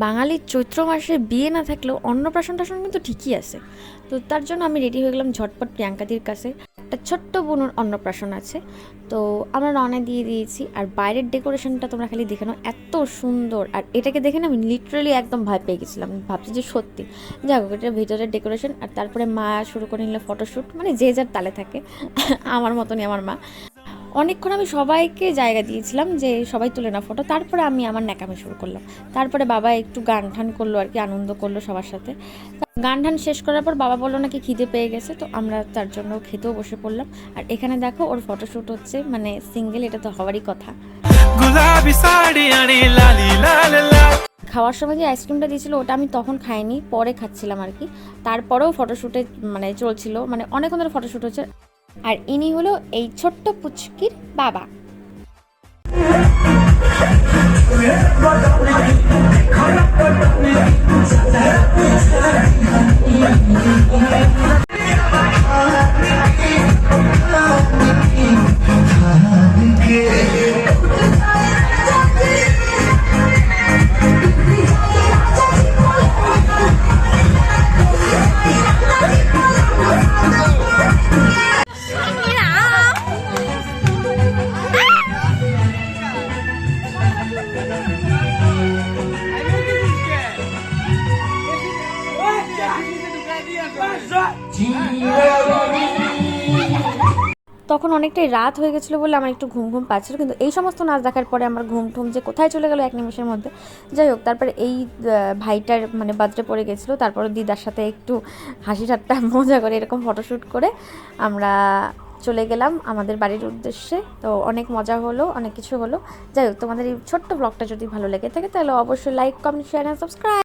বাঙালির চৈত্র মাসে বিয়ে না থাকলেও অন্নপ্রাশন টাশন কিন্তু ঠিকই আছে। তো তার জন্য আমি রেডি হয়ে গেলাম ঝটপট প্রিয়াঙ্কাদির কাছে। একটা ছোট্ট বোনের অন্নপ্রাশন আছে, তো আমরা রওনা দিয়ে দিয়েছি। আর বাইরের ডেকোরেশনটা তোমরা খালি দেখে নাও, এত সুন্দর। আর এটাকে দেখে না আমি লিটারালি একদম ভয় পেয়ে গেছিলাম, ভাবছি যে সত্যি। যাই হোক, এটা ভিতরের ডেকোরেশন। আর তারপরে মা শুরু করে নিল ফটোশ্যুট, মানে যে যার তালে থাকে। আমার মতনই আমার মা। অনেকক্ষণ আমি সবাইকে জায়গা দিয়েছিলাম যে সবাই তুলে না ফটো, তারপরে আমি আমার ন্যাকামি শুরু করলাম। তারপরে বাবা একটু গান ঠান করলো আর কি, আনন্দ করলো সবার সাথে। গান ঠান শেষ করার পর বাবা বললো নাকি খিদে পেয়ে গেছে, তো আমরা তার জন্য খেতেও বসে পড়লাম। আর এখানে দেখো ওর ফটোশ্যুট হচ্ছে, মানে সিঙ্গেল, এটা তো হওয়ারই কথা। খাওয়ার সময় যে আইসক্রিমটা দিয়েছিল ওটা আমি তখন খাইনি, পরে খাচ্ছিলাম আর কি। তারপরেও ফটোশ্যুটে মানে চলছিল, মানে অনেকক্ষণ ধরে ফটোশ্যুট হচ্ছে। আর ইনি হলো এই ছোট্ট পুচকির বাবা। তখন অনেকটাই রাত হয়ে গেছিলো বলে আমার একটু ঘুম ঘুম পাচ্ছিলো, কিন্তু এই সমস্ত নাচ দেখার পরে আমার ঘুম ঠুম যে কোথায় চলে গেলো এক নিমেষের মধ্যে। যাই হোক, তারপরে এই ভাইটার মানে বার্থডে পড়ে গেছিলো, তারপরে দিদার সাথে একটু হাসি ঠাট্টা মজা করে এরকম ফটোশ্যুট করে আমরা চলে গেলাম আমাদের বাড়ির উদ্দেশ্যে। তো অনেক মজা হলো, অনেক কিছু হলো। যাই হোক, তোমাদের এই ছোট্ট ব্লগটা যদি ভালো লেগে থাকে তাহলে অবশ্যই like, comment, share and subscribe.